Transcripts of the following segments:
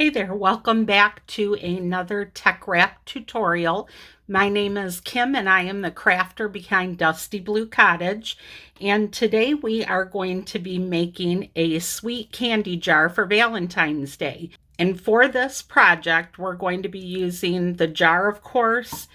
Hey there, welcome back to another tech wrap tutorial. My name is Kim and I am the crafter behind Dusty Blue Cottage. And today we are going to be making a sweet candy jar for Valentine's Day. And for this project, we're going to be using the jar, of course,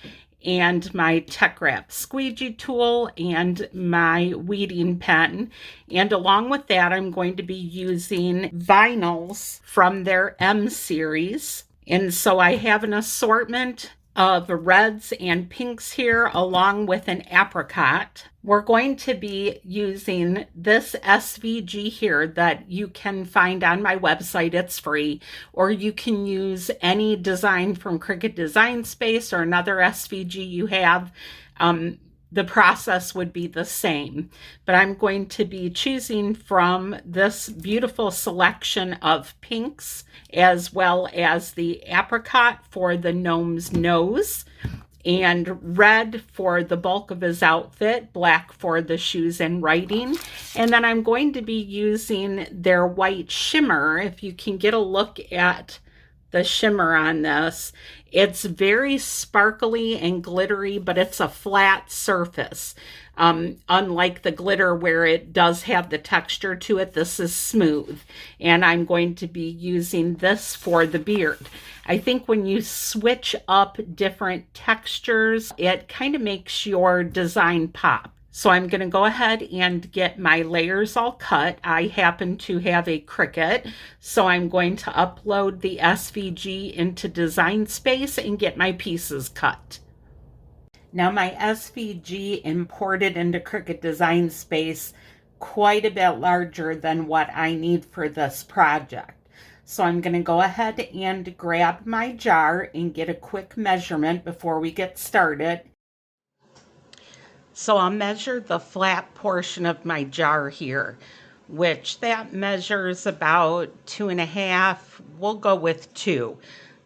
and my tech wrap squeegee tool and my weeding pen. And along with that, I'm going to be using vinyls from their M series. And so I have an assortment of reds and pinks here along with an apricot. We're going to be using this SVG here that you can find on my website. It's free, or you can use any design from Cricut Design Space or another SVG you have. The process would be the same, but I'm going to be choosing from this beautiful selection of pinks as well as the apricot for the gnome's nose, and red for the bulk of his outfit, black for the shoes and writing. And then I'm going to be using their white shimmer. If you can get a look at the shimmer on this, it's very sparkly and glittery, but it's a flat surface. Unlike the glitter where it does have the texture to it, this is smooth. And I'm going to be using this for the beard. I think when you switch up different textures, it kind of makes your design pop. So I'm going to go ahead and get my layers all cut. I happen to have a Cricut, so I'm going to upload the SVG into Design Space and get my pieces cut. Now my SVG imported into Cricut Design Space quite a bit larger than what I need for this project. So I'm going to go ahead and grab my jar and get a quick measurement before we get started. So I'll measure the flat portion of my jar here, which that measures about 2.5. We'll go with 2.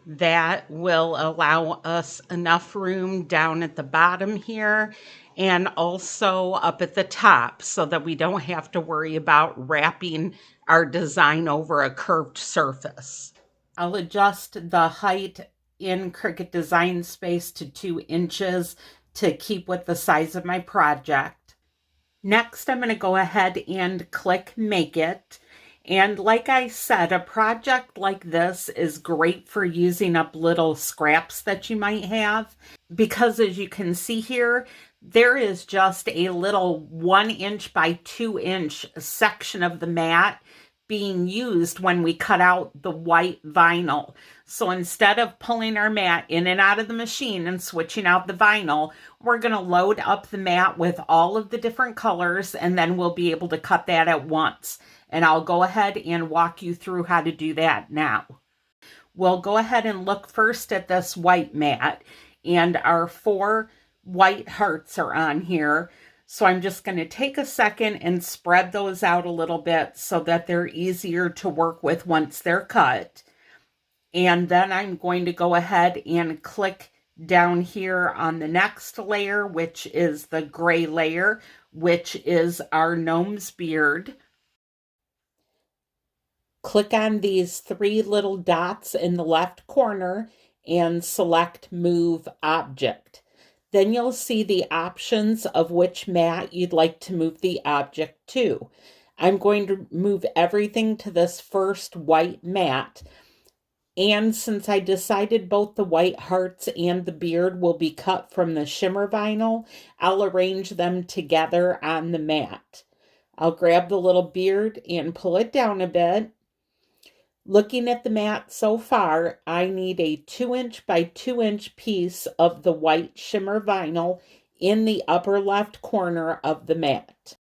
That will allow us enough room down at the bottom here and also up at the top so that we don't have to worry about wrapping our design over a curved surface. I'll adjust the height in Cricut Design Space to 2 inches to keep with the size of my project. Next, I'm going to go ahead and click Make It. And like I said, a project like this is great for using up little scraps that you might have, because as you can see here, there is just a little 1 inch by 2 inch section of the mat being used when we cut out the white vinyl. So instead of pulling our mat in and out of the machine and switching out the vinyl, we're going to load up the mat with all of the different colors, and then we'll be able to cut that at once. And I'll go ahead and walk you through how to do that now. We'll go ahead and look first at this white mat, and our 4 white hearts are on here. So I'm just going to take a second and spread those out a little bit so that they're easier to work with once they're cut. And then I'm going to go ahead and click down here on the next layer, which is the gray layer, which is our gnome's beard. Click on these 3 little dots in the left corner and select Move Object. Then you'll see the options of which mat you'd like to move the object to. I'm going to move everything to this first white mat. And since I decided both the white hearts and the beard will be cut from the shimmer vinyl, I'll arrange them together on the mat. I'll grab the little beard and pull it down a bit. Looking at the mat so far, I need a 2 inch by 2 inch piece of the white shimmer vinyl in the upper left corner of the mat.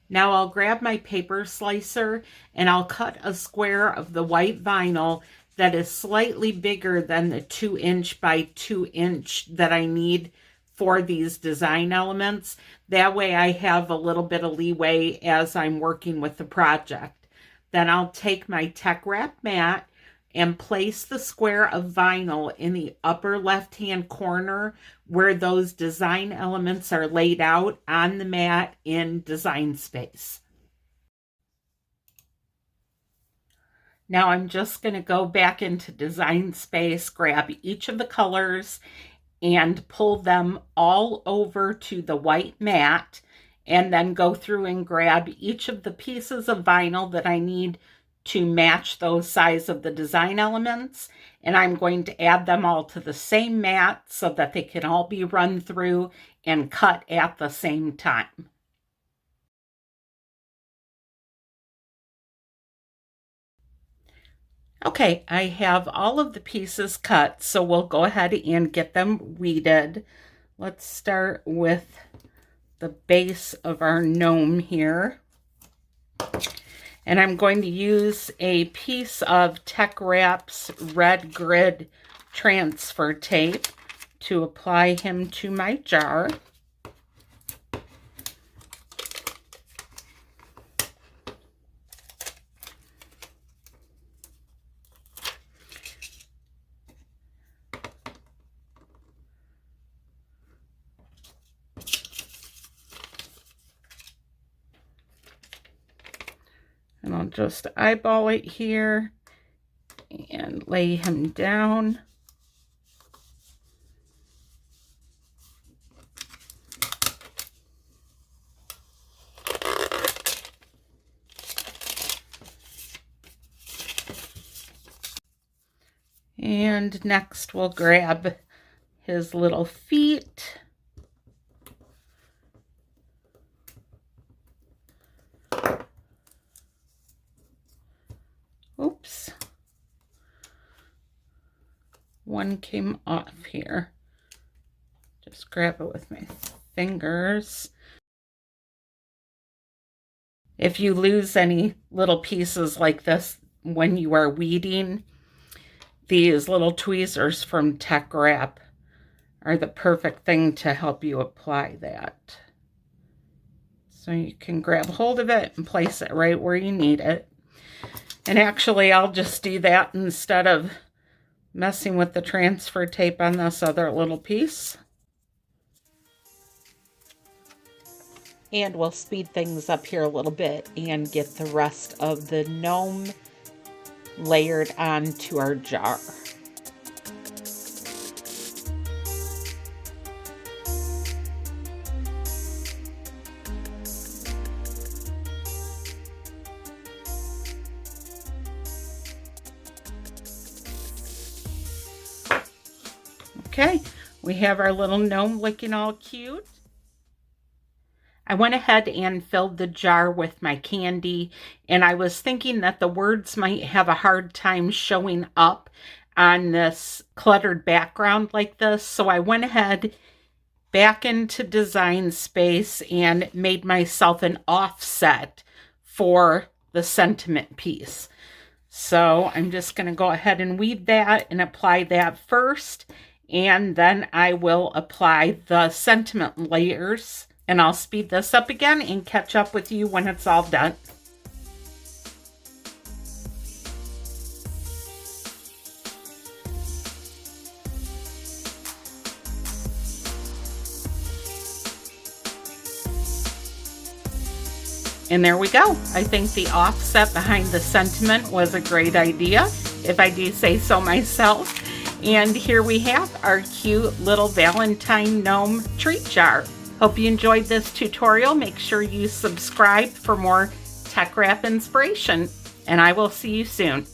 Now I'll grab my paper slicer and I'll cut a square of the white vinyl that is slightly bigger than the 2 inch by 2 inch that I need for these design elements. That way I have a little bit of leeway as I'm working with the project. Then I'll take my tech wrap mat and place the square of vinyl in the upper left-hand corner where those design elements are laid out on the mat in Design Space. Now I'm just going to go back into Design Space, grab each of the colors and pull them all over to the white mat, and then go through and grab each of the pieces of vinyl that I need to match those size of the design elements, and I'm going to add them all to the same mat so that they can all be run through and cut at the same time. Okay, I have all of the pieces cut, so we'll go ahead and get them weeded. Let's start with the base of our gnome here. And I'm going to use a piece of Tech Wrap's red grid transfer tape to apply him to my jar. And I'll just eyeball it here and lay him down. And next we'll grab his little feet. Oops. One came off here. Just grab it with my fingers. If you lose any little pieces like this when you are weeding, these little tweezers from Tech Wrap are the perfect thing to help you apply that. So you can grab hold of it and place it right where you need it. And actually, I'll just do that instead of messing with the transfer tape on this other little piece. And we'll speed things up here a little bit and get the rest of the gnome layered onto our jar. Okay, we have our little gnome looking all cute. I went ahead and filled the jar with my candy, and I was thinking that the words might have a hard time showing up on this cluttered background like this, so I went ahead back into Design Space and made myself an offset for the sentiment piece. So I'm just going to go ahead and weed that and apply that first, and then I will apply the sentiment layers. And I'll speed this up again and catch up with you when it's all done. And there we go. I think the offset behind the sentiment was a great idea, if I do say so myself. And here we have our cute little Valentine gnome treat jar. Hope you enjoyed this tutorial. Make sure you subscribe for more Tech Wrap inspiration, and I will see you soon.